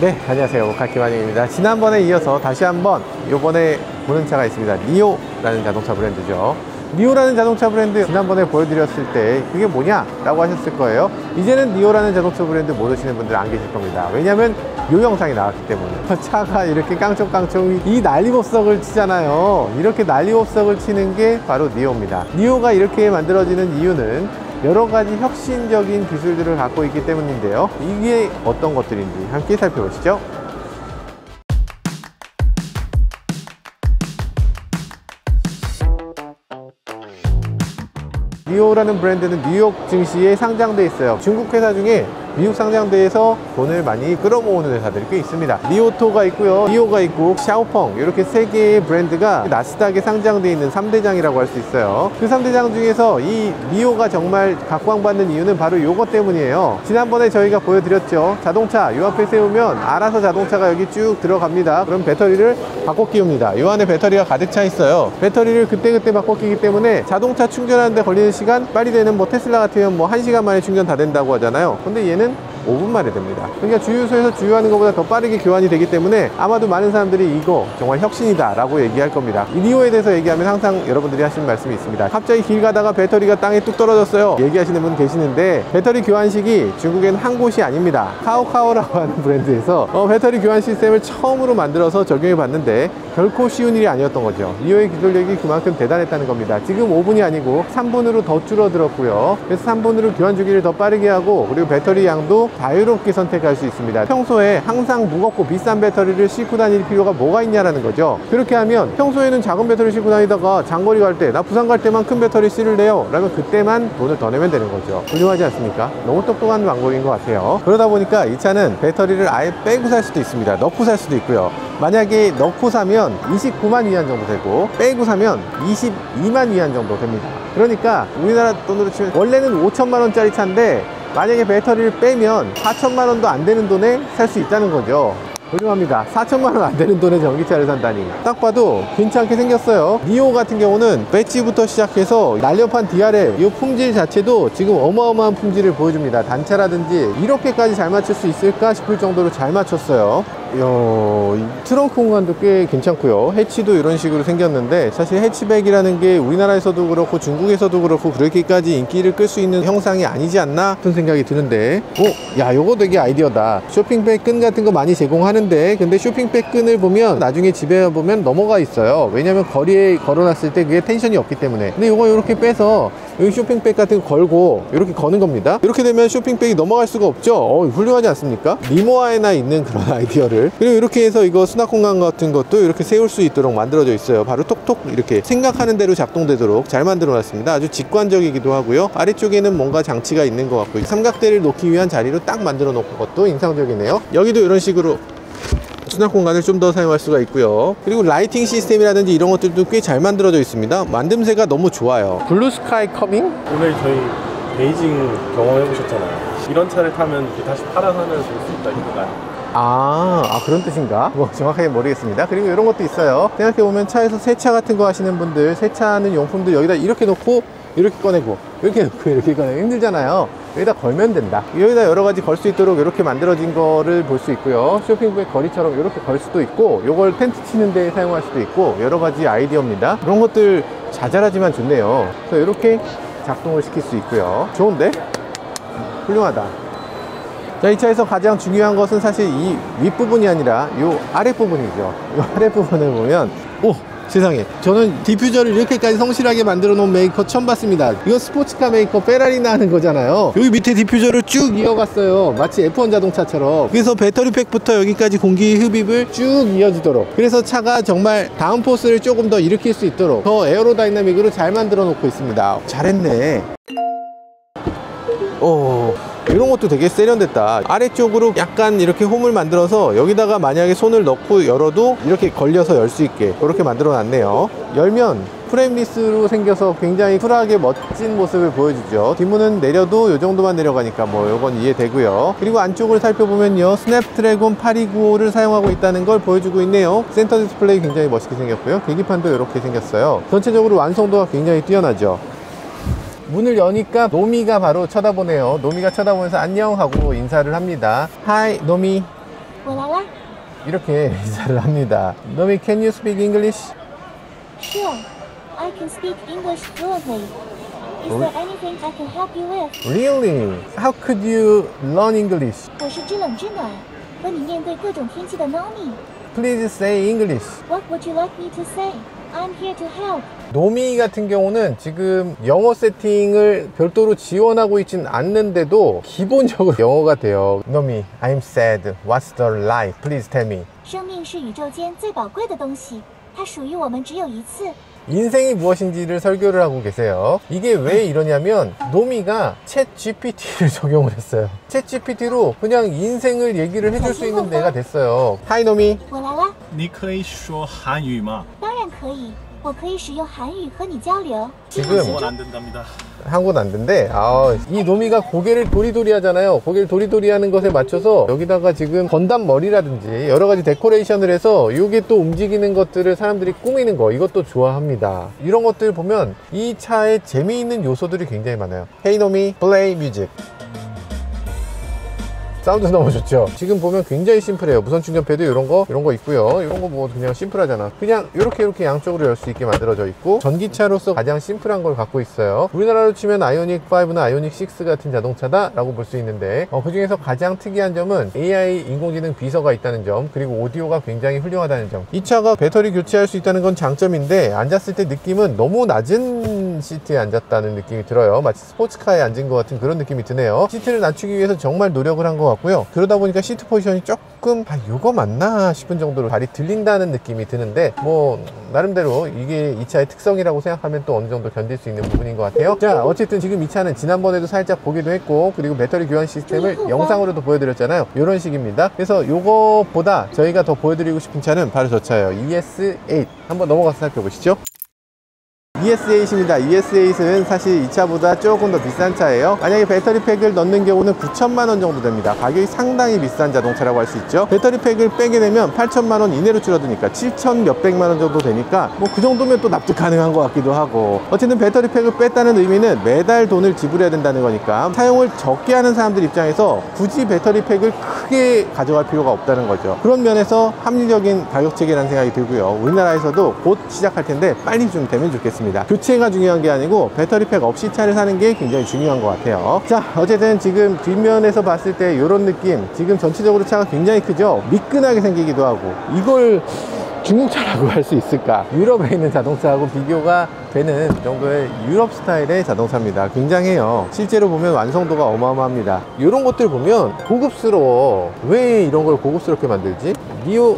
네, 안녕하세요. 오카키만입니다. 지난번에 이어서 다시 한번 요번에 보는 차가 있습니다. 니오라는 자동차 브랜드죠. 니오라는 자동차 브랜드 지난번에 보여드렸을 때 그게 뭐냐? 라고 하셨을 거예요. 이제는 니오라는 자동차 브랜드 모르시는 분들 안 계실 겁니다. 왜냐면 요 영상이 나왔기 때문에. 차가 이렇게 깡총깡총 이 난리법석을 치잖아요. 이렇게 난리법석을 치는 게 바로 니오입니다. 니오가 이렇게 만들어지는 이유는 여러가지 혁신적인 기술들을 갖고 있기 때문인데요. 이게 어떤 것들인지 함께 살펴보시죠. 니오라는 브랜드는 뉴욕 증시에 상장돼 있어요. 중국 회사 중에 미국 상장대에서 돈을 많이 끌어모으는 회사들이 꽤 있습니다. 니오토가 있고요, 니오가 있고 샤오펑, 이렇게 세 개의 브랜드가 나스닥에 상장되어 있는 3대장이라고 할 수 있어요. 그 3대장 중에서 이 니오가 정말 각광받는 이유는 바로 이것 때문이에요. 지난번에 저희가 보여드렸죠. 자동차 요 앞에 세우면 알아서 자동차가 여기 쭉 들어갑니다. 그럼 배터리를 바꿔 끼웁니다. 요 안에 배터리가 가득 차 있어요. 배터리를 그때그때 바꿔 끼기 때문에 자동차 충전하는데 걸리는 시간 빨리 되는 뭐 테슬라 같으면 뭐 1시간 만에 충전 다 된다고 하잖아요. 근데 얘는 5분 만에 됩니다. 그러니까 주유소에서 주유하는 것보다 더 빠르게 교환이 되기 때문에 아마도 많은 사람들이 이거 정말 혁신이다 라고 얘기할 겁니다. 이 니오에 대해서 얘기하면 항상 여러분들이 하시는 말씀이 있습니다. 갑자기 길 가다가 배터리가 땅에 뚝 떨어졌어요 얘기하시는 분 계시는데, 배터리 교환식이 중국에는 한 곳이 아닙니다. 카오카오라고 하는 브랜드에서 배터리 교환 시스템을 처음으로 만들어서 적용해 봤는데 결코 쉬운 일이 아니었던 거죠. 니오의 기술력이 그만큼 대단했다는 겁니다. 지금 5분이 아니고 3분으로 더 줄어들었고요. 그래서 3분으로 교환 주기를 더 빠르게 하고, 그리고 배터리 양도 자유롭게 선택할 수 있습니다. 평소에 항상 무겁고 비싼 배터리를 싣고 다닐 필요가 뭐가 있냐라는 거죠. 그렇게 하면 평소에는 작은 배터리 싣고 다니다가 장거리 갈 때, 나 부산 갈 때만 큰 배터리 실을래요 라면 그때만 돈을 더 내면 되는 거죠. 훌륭하지 않습니까? 너무 똑똑한 방법인 것 같아요. 그러다 보니까 이 차는 배터리를 아예 빼고 살 수도 있습니다. 넣고 살 수도 있고요. 만약에 넣고 사면 29만 위안 정도 되고 빼고 사면 22만 위안 정도 됩니다. 그러니까 우리나라 돈으로 치면 원래는 5천만 원짜리 차인데 만약에 배터리를 빼면 4천만 원도 안 되는 돈에 살 수 있다는 거죠. 훌륭합니다. 4천만 원 안 되는 돈에 전기차를 산다니. 딱 봐도 괜찮게 생겼어요. 니오 같은 경우는 배지부터 시작해서 날렵한 DRL, 이 품질 자체도 지금 어마어마한 품질을 보여줍니다. 단차라든지 이렇게까지 잘 맞출 수 있을까 싶을 정도로 잘 맞췄어요. 트렁크 공간도 꽤 괜찮고요. 해치도 이런 식으로 생겼는데, 사실 해치백이라는 게 우리나라에서도 그렇고 중국에서도 그렇고 그렇게까지 인기를 끌 수 있는 형상이 아니지 않나 싶은 생각이 드는데, 야, 요거 되게 아이디어다. 쇼핑백 끈 같은 거 많이 제공하는데, 근데 쇼핑백 끈을 보면 나중에 집에 보면 넘어가 있어요. 왜냐면 거리에 걸어놨을 때 그게 텐션이 없기 때문에. 근데 요거 이렇게 빼서 여기 쇼핑백 같은 거 걸고 이렇게 거는 겁니다. 이렇게 되면 쇼핑백이 넘어갈 수가 없죠. 훌륭하지 않습니까? 리모아에나 있는 그런 아이디어를. 그리고 이렇게 해서 이거 수납 공간 같은 것도 이렇게 세울 수 있도록 만들어져 있어요. 바로 톡톡 이렇게 생각하는 대로 작동되도록 잘 만들어 놨습니다. 아주 직관적이기도 하고요. 아래쪽에는 뭔가 장치가 있는 것 같고, 삼각대를 놓기 위한 자리로 딱 만들어 놓은 것도 인상적이네요. 여기도 이런 식으로 수납 공간을 좀 더 사용할 수가 있고요. 그리고 라이팅 시스템이라든지 이런 것들도 꽤 잘 만들어져 있습니다. 만듦새가 너무 좋아요. 블루 스카이 커밍? 오늘 저희 베이징 경험해 보셨잖아요. 이런 차를 타면 다시 파란 하늘을 볼 수 있다 이거가. 그런 뜻인가? 뭐 정확하게 모르겠습니다. 그리고 이런 것도 있어요. 생각해보면 차에서 세차 같은 거 하시는 분들, 세차하는 용품들 여기다 이렇게 놓고 이렇게 꺼내고 이렇게 놓고 이렇게 꺼내고 힘들잖아요. 여기다 걸면 된다. 여기다 여러가지 걸 수 있도록 이렇게 만들어진 거를 볼 수 있고요. 쇼핑백 거리처럼 이렇게 걸 수도 있고, 요걸 텐트 치는 데 사용할 수도 있고, 여러가지 아이디어입니다. 그런 것들 자잘하지만 좋네요. 그래서 이렇게 작동을 시킬 수 있고요. 좋은데? 훌륭하다. 자, 이 차에서 가장 중요한 것은 사실 이 윗부분이 아니라 이 아랫부분이죠. 이 아랫부분을 보면, 세상에, 저는 디퓨저를 이렇게까지 성실하게 만들어 놓은 메이커 처음 봤습니다. 이건 스포츠카 메이커 페라리나 하는 거잖아요. 여기 밑에 디퓨저를 쭉 이어갔어요. 마치 F1 자동차처럼. 그래서 배터리팩부터 여기까지 공기 흡입을 쭉 이어지도록, 그래서 차가 정말 다운포스를 조금 더 일으킬 수 있도록 더 에어로다이나믹으로 잘 만들어 놓고 있습니다. 잘했네. 이런 것도 되게 세련됐다. 아래쪽으로 약간 이렇게 홈을 만들어서 여기다가 만약에 손을 넣고 열어도 이렇게 걸려서 열 수 있게 그렇게 만들어 놨네요. 열면 프레임리스로 생겨서 굉장히 쿨하게 멋진 모습을 보여주죠. 뒷문은 내려도 이 정도만 내려가니까 뭐 요건 이해되고요. 그리고 안쪽을 살펴보면요, 스냅드래곤 825를 사용하고 있다는 걸 보여주고 있네요. 센터 디스플레이 굉장히 멋있게 생겼고요. 계기판도 이렇게 생겼어요. 전체적으로 완성도가 굉장히 뛰어나죠. 문을 여니까 노미가 바로 쳐다보네요. 노미가 쳐다보면서 안녕 하고 인사를 합니다. 하이 노미. 이렇게 인사를 합니다. 노미, can you speak English? Sure, I can speak English fluently. Is there anything I can help you with? Really? How could you learn English? 我是知冷知暖，和你面对各种天气的 Nomi. Please say English. What would you like me to say? I'm here to help. 노미 같은 경우는 지금 영어 세팅을 별도로 지원하고 있진 않는데도 기본적으로 영어가 돼요. 노미, I'm sad. What's the life? Please tell me. 生命是宇宙间最宝贵的东西，它属于我们只有一次。 인생이 무엇인지를 설교를 하고 계세요. 이게 왜 이러냐면 노미가 챗 GPT를 적용을 했어요. 챗 GPT로 그냥 인생을 얘기를 해줄 수 있는 애가 됐어요. 하이 노미. 我来啦，你可以说韩语吗？当然可以，我可以使用韩语和你交流。 지금 그건 안 된답니다. 한국은 안 된대. 이 노미가 고개를 도리도리 하잖아요. 고개를 도리도리 하는 것에 맞춰서 여기다가 지금 건담 머리라든지 여러 가지 데코레이션을 해서 이게 또 움직이는 것들을 사람들이 꾸미는 거, 이것도 좋아합니다. 이런 것들 보면 이 차에 재미있는 요소들이 굉장히 많아요. Hey 노미, play music. 사운드 너무 좋죠. 지금 보면 굉장히 심플해요. 무선 충전패도 이런 거 있고요. 이런 거 뭐 그냥 심플하잖아. 그냥 이렇게 양쪽으로 열 수 있게 만들어져 있고, 전기차로서 가장 심플한 걸 갖고 있어요. 우리나라로 치면 아이오닉 5나 아이오닉 6 같은 자동차다 라고 볼 수 있는데, 그 중에서 가장 특이한 점은 AI 인공지능 비서가 있다는 점, 그리고 오디오가 굉장히 훌륭하다는 점. 이 차가 배터리 교체할 수 있다는 건 장점인데, 앉았을 때 느낌은 너무 낮은 시트에 앉았다는 느낌이 들어요. 마치 스포츠카에 앉은 것 같은 그런 느낌이 드네요. 시트를 낮추기 위해서 정말 노력을 한 것 같고요. 그러다 보니까 시트 포지션이 조금 요거 맞나 싶은 정도로 발이 들린다는 느낌이 드는데, 뭐 나름대로 이게 이 차의 특성이라고 생각하면 또 어느 정도 견딜 수 있는 부분인 것 같아요. 자, 어쨌든 지금 이 차는 지난번에도 살짝 보기도 했고, 그리고 배터리 교환 시스템을 영상으로도 보여드렸잖아요. 이런 식입니다. 그래서 요거보다 저희가 더 보여드리고 싶은 차는 바로 저 차예요. ES8. 한번 넘어가서 살펴보시죠. ES8입니다. ES8은 사실 이 차보다 조금 더 비싼 차예요. 만약에 배터리 팩을 넣는 경우는 9천만원 정도 됩니다. 가격이 상당히 비싼 자동차라고 할 수 있죠. 배터리 팩을 빼게 되면 8천만원 이내로 줄어드니까 7천 몇백만원 정도 되니까 뭐 그 정도면 또 납득 가능한 것 같기도 하고, 어쨌든 배터리 팩을 뺐다는 의미는 매달 돈을 지불해야 된다는 거니까 사용을 적게 하는 사람들 입장에서 굳이 배터리 팩을 크게 가져갈 필요가 없다는 거죠. 그런 면에서 합리적인 가격 체계라는 생각이 들고요. 우리나라에서도 곧 시작할 텐데 빨리 좀 되면 좋겠습니다. 교체가 중요한 게 아니고 배터리팩 없이 차를 사는 게 굉장히 중요한 것 같아요. 자, 어쨌든 지금 뒷면에서 봤을 때 이런 느낌, 지금 전체적으로 차가 굉장히 크죠. 미끈하게 생기기도 하고, 이걸 중국차라고 할 수 있을까? 유럽에 있는 자동차하고 비교가 되는 정도의 유럽 스타일의 자동차입니다. 굉장해요. 실제로 보면 완성도가 어마어마합니다. 이런 것들 보면 고급스러워. 왜 이런 걸 고급스럽게 만들지? 니오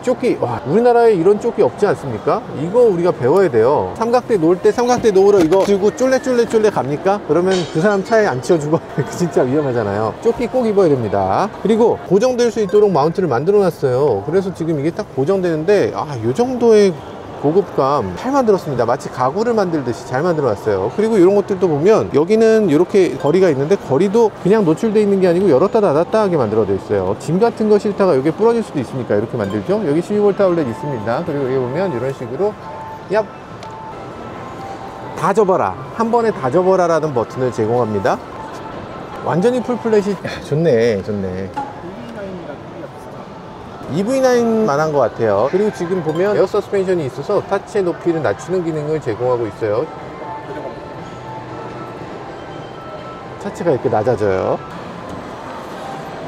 조끼, 와, 우리나라에 이런 조끼 없지 않습니까? 이거 우리가 배워야 돼요. 삼각대 놓을 때 삼각대 놓으러 이거 들고 쫄래쫄래 갑니까? 그러면 그 사람 차에 안 치워주고 진짜 위험하잖아요. 조끼 꼭 입어야 됩니다. 그리고 고정될 수 있도록 마운트를 만들어 놨어요. 그래서 지금 이게 딱 고정되는데, 요 정도의 고급감 잘 만들었습니다. 마치 가구를 만들듯이 잘 만들어놨어요. 그리고 이런 것들도 보면 여기는 이렇게 거리가 있는데, 거리도 그냥 노출되어 있는 게 아니고 열었다 닫았다 하게 만들어져 있어요. 짐 같은 거 싫다가 여기 부러질 수도 있으니까 이렇게 만들죠. 여기 12V 아울렛 있습니다. 그리고 여기 보면 이런 식으로 얍, 다 접어라, 한 번에 다 접어라 라는 버튼을 제공합니다. 완전히 풀플랫이 좋네. EV9만 한 것 같아요. 그리고 지금 보면 에어 서스펜션이 있어서 타치의 높이를 낮추는 기능을 제공하고 있어요. 차체가 이렇게 낮아져요.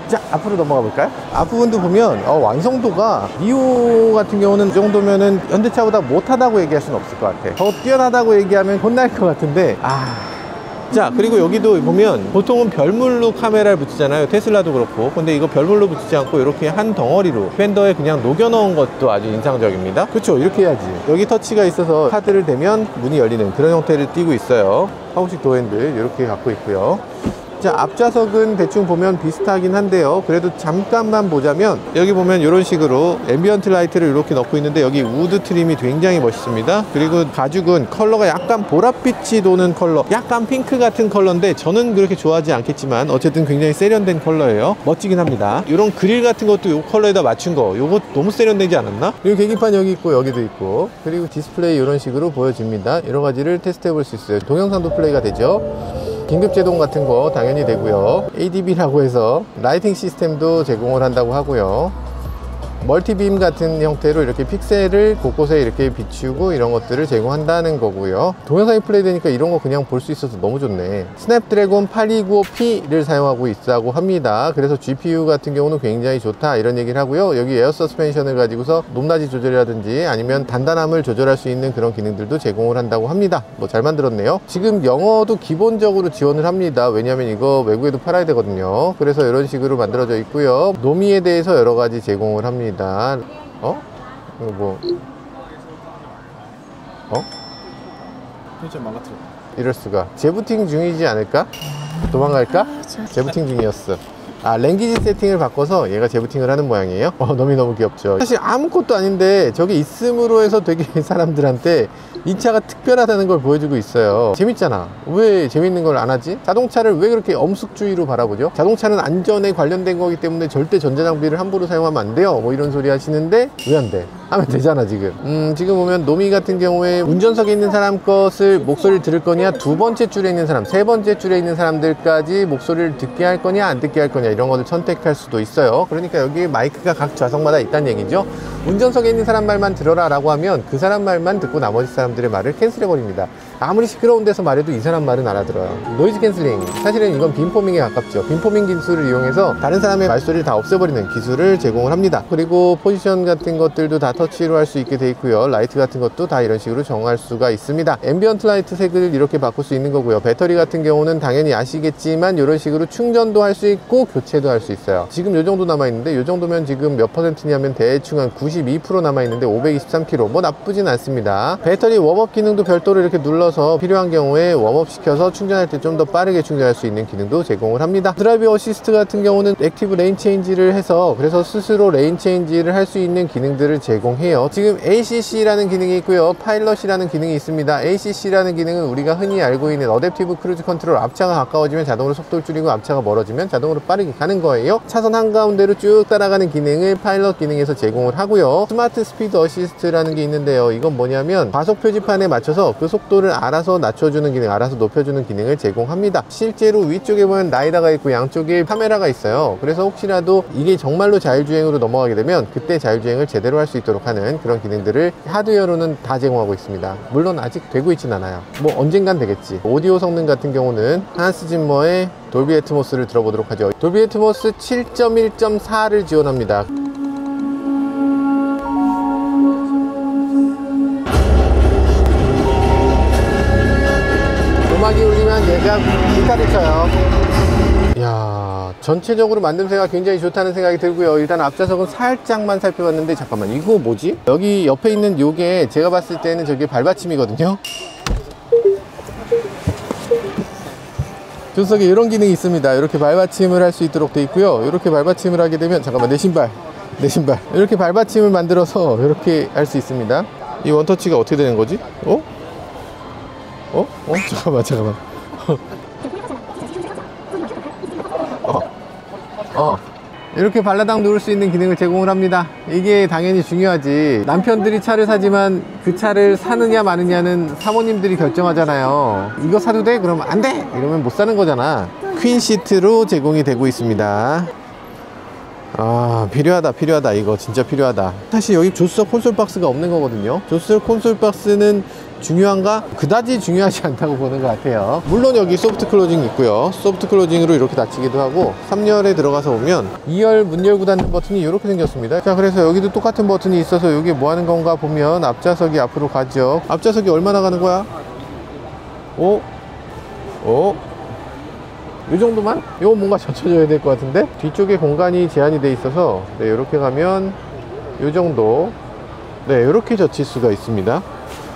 자, 앞으로 넘어가 볼까요? 앞부분도 보면 완성도가, 니오 같은 경우는 이 정도면은 현대차보다 못하다고 얘기할 수는 없을 것 같아. 더 뛰어나다고 얘기하면 혼날 것 같은데, 자, 그리고 여기도 보면 보통은 별물로 카메라를 붙이잖아요. 테슬라도 그렇고. 근데 이거 별물로 붙이지 않고 이렇게 한 덩어리로 펜더에 그냥 녹여 넣은 것도 아주 인상적입니다. 그렇죠, 이렇게 해야지. 여기 터치가 있어서 카드를 대면 문이 열리는 그런 형태를 띠고 있어요. 하우식 도어핸들 이렇게 갖고 있고요. 자, 앞좌석은 대충 보면 비슷하긴 한데요. 그래도 잠깐만 보자면 여기 보면 이런 식으로 앰비언트 라이트를 이렇게 넣고 있는데, 여기 우드 트림이 굉장히 멋있습니다. 그리고 가죽은 컬러가 약간 보랏빛이 도는 컬러, 약간 핑크 같은 컬러인데 저는 그렇게 좋아하지 않겠지만 어쨌든 굉장히 세련된 컬러예요. 멋지긴 합니다. 이런 그릴 같은 것도 이 컬러에다 맞춘 거, 요거 너무 세련되지 않았나? 그리고 계기판 여기 있고 여기도 있고, 그리고 디스플레이 이런 식으로 보여집니다. 여러 가지를 테스트 해볼 수 있어요. 동영상도 플레이가 되죠. 긴급 제동 같은 거 당연히 되고요. ADB라고 해서 라이팅 시스템도 제공을 한다고 하고요. 멀티빔 같은 형태로 이렇게 픽셀을 곳곳에 이렇게 비추고 이런 것들을 제공한다는 거고요. 동영상이 플레이되니까 이런 거 그냥 볼 수 있어서 너무 좋네. 스냅드래곤 8295P를 사용하고 있다고 합니다. 그래서 GPU 같은 경우는 굉장히 좋다 이런 얘기를 하고요. 여기 에어 서스펜션을 가지고서 높낮이 조절이라든지 아니면 단단함을 조절할 수 있는 그런 기능들도 제공을 한다고 합니다. 뭐 잘 만들었네요. 지금 영어도 기본적으로 지원을 합니다. 왜냐하면 이거 외국에도 팔아야 되거든요. 그래서 이런 식으로 만들어져 있고요. 노미에 대해서 여러 가지 제공을 합니다. 이거 뭐 편의점 망가뜨렸다. 이럴 수가. 재부팅 중이지 않을까? 도망갈까? 재부팅 중이었어. 랭귀지 세팅을 바꿔서 얘가 재부팅을 하는 모양이에요. 너무 귀엽죠. 사실 아무것도 아닌데 저게 있음으로 해서 되게 사람들한테 이 차가 특별하다는 걸 보여주고 있어요. 재밌잖아. 왜 재밌는 걸 안 하지? 자동차를 왜 그렇게 엄숙주의로 바라보죠? 자동차는 안전에 관련된 거기 때문에 절대 전자장비를 함부로 사용하면 안 돼요, 뭐 이런 소리 하시는데 왜 안 돼? 하면 되잖아. 지금 보면 노미 같은 경우에 운전석에 있는 사람 것을 목소리를 들을 거냐, 두 번째 줄에 있는 사람, 세 번째 줄에 있는 사람들까지 목소리를 듣게 할 거냐 안 듣게 할 거냐 이런 것을 선택할 수도 있어요. 그러니까 여기 마이크가 각 좌석마다 있다는 얘기죠. 운전석에 있는 사람 말만 들어라 라고 하면 그 사람 말만 듣고 나머지 사람들의 말을 캔슬해 버립니다. 아무리 시끄러운 데서 말해도 이 사람 말은 알아들어요. 노이즈 캔슬링, 사실은 이건 빔포밍에 가깝죠. 빔포밍 기술을 이용해서 다른 사람의 말소리를 다 없애버리는 기술을 제공을 합니다. 그리고 포지션 같은 것들도 다 터치로 할 수 있게 돼 있고요. 라이트 같은 것도 다 이런 식으로 정할 수가 있습니다. 앰비언트 라이트 색을 이렇게 바꿀 수 있는 거고요. 배터리 같은 경우는 당연히 아시겠지만 이런 식으로 충전도 할 수 있고 교체도 할 수 있어요. 지금 요 정도 남아있는데 요 정도면 지금 몇 퍼센트냐면 대충 한 92% 남아있는데 523km, 뭐 나쁘진 않습니다. 배터리 웜업 기능도 별도로 이렇게 눌러서 필요한 경우에 웜업 시켜서 충전할 때 좀 더 빠르게 충전할 수 있는 기능도 제공을 합니다. 드라이브 어시스트 같은 경우는 액티브 레인 체인지를 해서 그래서 스스로 레인 체인지를 할 수 있는 기능들을 제공해요. 지금 ACC라는 기능이 있고요, 파일럿이라는 기능이 있습니다. ACC라는 기능은 우리가 흔히 알고 있는 어댑티브 크루즈 컨트롤, 앞차가 가까워지면 자동으로 속도를 줄이고 앞차가 멀어지면 자동으로 빠르게 가는 거예요. 차선 한가운데로 쭉 따라가는 기능을 파일럿 기능에서 제공을 하고요. 스마트 스피드 어시스트라는 게 있는데요, 이건 뭐냐면 과속 표지판에 맞춰서 그 속도를 알아서 낮춰주는 기능, 알아서 높여주는 기능을 제공합니다. 실제로 위쪽에 보면 라이다가 있고 양쪽에 카메라가 있어요. 그래서 혹시라도 이게 정말로 자율주행으로 넘어가게 되면 그때 자율주행을 제대로 할 수 있도록 하는 그런 기능들을 하드웨어로는 다 제공하고 있습니다. 물론 아직 되고 있진 않아요. 뭐 언젠간 되겠지. 오디오 성능 같은 경우는 한스 짐머의 돌비 애트모스를 들어보도록 하죠. 돌비 애트모스 7.1.4를 지원합니다. 음악이 울리면 얘가 기타를 쳐요. 이야, 전체적으로 만듦새가 굉장히 좋다는 생각이 들고요. 일단 앞좌석은 살짝만 살펴봤는데 잠깐만, 이거 뭐지? 여기 옆에 있는 요게 제가 봤을 때는 저게 발받침이거든요. 조수석에 이런 기능이 있습니다. 이렇게 발받침을 할 수 있도록 되어 있고요. 이렇게 발받침을 하게 되면, 잠깐만, 내 신발 이렇게 발받침을 만들어서 이렇게 할 수 있습니다. 이 원터치가 어떻게 되는 거지? 잠깐만. 이렇게 발라당 누를 수 있는 기능을 제공을 합니다. 이게 당연히 중요하지. 남편들이 차를 사지만 그 차를 사느냐 마느냐는 사모님들이 결정하잖아요. 이거 사도 돼? 그러면 안 돼! 이러면 못 사는 거잖아. 퀸 시트로 제공이 되고 있습니다. 필요하다. 이거 진짜 필요하다. 사실 여기 조수석 콘솔 박스가 없는 거거든요. 조수석 콘솔 박스는 중요한가? 그다지 중요하지 않다고 보는 것 같아요. 물론 여기 소프트 클로징 있고요. 소프트 클로징으로 이렇게 닫히기도 하고, 3열에 들어가서 보면 2열 문 열고 닫는 버튼이 이렇게 생겼습니다. 자, 그래서 여기도 똑같은 버튼이 있어서 이게 뭐 하는 건가 보면 앞좌석이 앞으로 가죠. 앞좌석이 얼마나 가는 거야? 이 정도만? 이건 뭔가 젖혀줘야 될 것 같은데? 뒤쪽에 공간이 제한이 돼 있어서 이렇게 가면 이 정도, 이렇게 젖힐 수가 있습니다.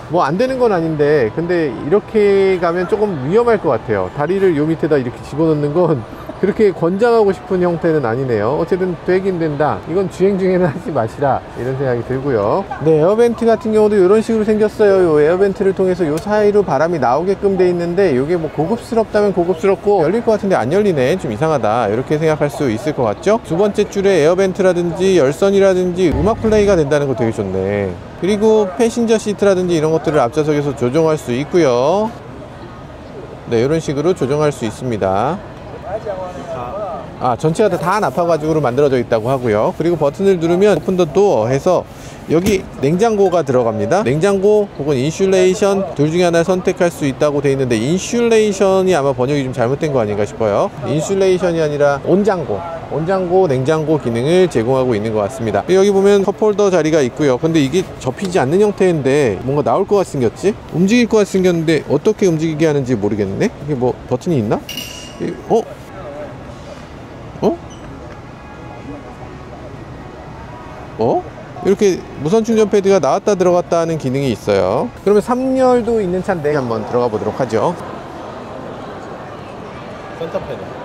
뭐 안 되는 건 아닌데, 근데 이렇게 가면 조금 위험할 것 같아요. 다리를 요 밑에다 이렇게 집어넣는 건 그렇게 권장하고 싶은 형태는 아니네요. 어쨌든 되긴 된다. 이건 주행 중에는 하지 마시라, 이런 생각이 들고요. 에어벤트 같은 경우도 이런 식으로 생겼어요. 요 에어벤트를 통해서 요 사이로 바람이 나오게끔 돼 있는데, 요게 뭐 고급스럽다면 고급스럽고 열릴 것 같은데 안 열리네, 좀 이상하다, 이렇게 생각할 수 있을 것 같죠. 두 번째 줄에 에어벤트라든지 열선이라든지 음악 플레이가 된다는 거 되게 좋네. 그리고 패신저 시트라든지 이런 것들을 앞좌석에서 조정할 수 있고요. 이런 식으로 조정할 수 있습니다. 전체가 다 납화가죽으로 만들어져 있다고 하고요. 그리고 버튼을 누르면 오픈 더 도어 해서 여기 냉장고가 들어갑니다. 냉장고 혹은 인슐레이션 둘 중에 하나를 선택할 수 있다고 되어 있는데 인슐레이션이 아마 번역이 좀 잘못된 거 아닌가 싶어요. 인슐레이션이 아니라 온장고 냉장고 기능을 제공하고 있는 것 같습니다. 여기 보면 컵홀더 자리가 있고요. 근데 이게 접히지 않는 형태인데 뭔가 나올 것 같이 생겼지? 움직일 것 같이 생겼는데 어떻게 움직이게 하는지 모르겠네. 이게 뭐 버튼이 있나? 이렇게 무선 충전 패드가 나왔다 들어갔다 하는 기능이 있어요. 그러면 3열도 있는 차인데 한번 들어가 보도록 하죠. 센터페네.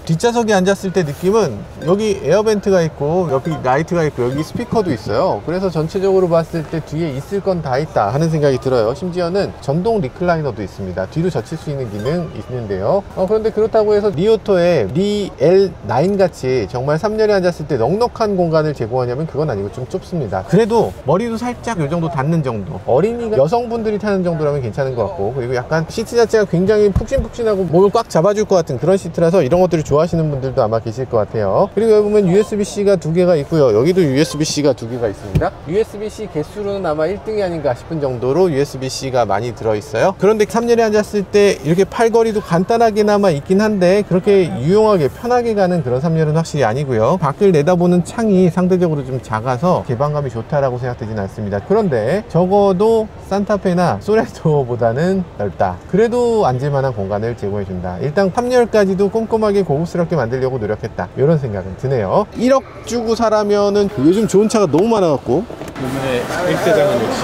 뒷좌석에 앉았을 때 느낌은 여기 에어벤트가 있고 여기 라이트가 있고 여기 스피커도 있어요. 그래서 전체적으로 봤을 때 뒤에 있을 건 다 있다 하는 생각이 들어요. 심지어는 전동 리클라이너도 있습니다. 뒤로 젖힐 수 있는 기능 있는데요. 그런데 그렇다고 해서 리오토의 L9 같이 정말 3열에 앉았을 때 넉넉한 공간을 제공하냐면 그건 아니고 좀 좁습니다. 그래도 머리도 살짝 요 정도 닿는 정도, 어린이가 여성분들이 타는 정도라면 괜찮은 것 같고, 그리고 약간 시트 자체가 굉장히 푹신푹신하고 몸을 꽉 잡아줄 것 같은 그런 시트라서 이런 것들을 좋아하시는 분들도 아마 계실 것 같아요. 그리고 여기 보면 USB-C가 2개가 있고요. 여기도 USB-C가 2개가 있습니다. USB-C 개수로는 아마 1등이 아닌가 싶은 정도로 USB-C가 많이 들어있어요. 그런데 3열에 앉았을 때 이렇게 팔걸이도 간단하게나마 있긴 한데 그렇게 유용하게 편하게 가는 그런 3열은 확실히 아니고요. 밖을 내다보는 창이 상대적으로 좀 작아서 개방감이 좋다라고 생각되진 않습니다. 그런데 적어도 산타페나 소레토보다는 넓다. 그래도 앉을만한 공간을 제공해준다. 일단 3열까지도 꼼꼼하게 고급스럽게 만들려고 노력했다. 이런 생각은 드네요. 1억 주고 사라면은 요즘 좋은 차가 너무 많아갖고 오늘의 1대장은 역시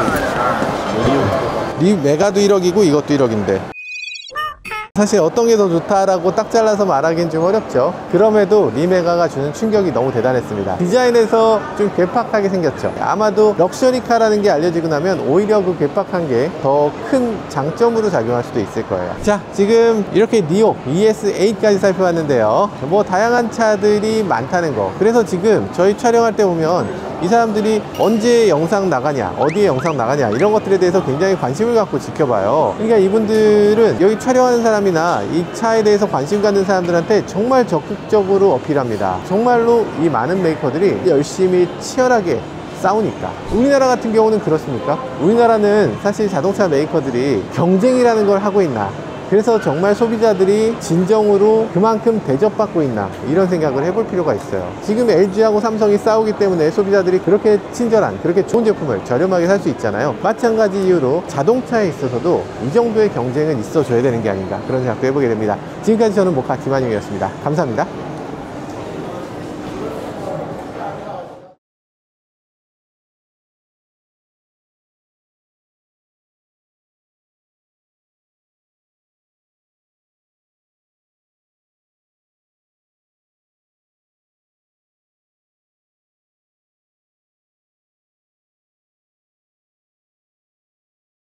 리오. 메가도 1억이고 이것도 1억인데 사실 어떤 게 더 좋다라고 딱 잘라서 말하기는 좀 어렵죠. 그럼에도 리메가가 주는 충격이 너무 대단했습니다. 디자인에서 좀 괴팍하게 생겼죠. 아마도 럭셔리카라는 게 알려지고 나면 오히려 그 괴팍한 게 더 큰 장점으로 작용할 수도 있을 거예요. 자, 지금 이렇게 니오 ES8까지 살펴봤는데요. 뭐 다양한 차들이 많다는 거. 그래서 지금 저희 촬영할 때 보면 이 사람들이 언제 영상 나가냐, 어디에 영상 나가냐, 이런 것들에 대해서 굉장히 관심을 갖고 지켜봐요. 그러니까 이분들은 여기 촬영하는 사람이나 이 차에 대해서 관심 갖는 사람들한테 정말 적극적으로 어필합니다. 정말로 이 많은 메이커들이 열심히 치열하게 싸우니까. 우리나라 같은 경우는 그렇습니까? 우리나라는 사실 자동차 메이커들이 경쟁이라는 걸 하고 있나, 그래서 정말 소비자들이 진정으로 그만큼 대접받고 있나, 이런 생각을 해볼 필요가 있어요. 지금 LG하고 삼성이 싸우기 때문에 소비자들이 그렇게 친절한, 그렇게 좋은 제품을 저렴하게 살 수 있잖아요. 마찬가지 이유로 자동차에 있어서도 이 정도의 경쟁은 있어줘야 되는 게 아닌가, 그런 생각도 해보게 됩니다. 지금까지 저는 모카 김한용이었습니다. 감사합니다.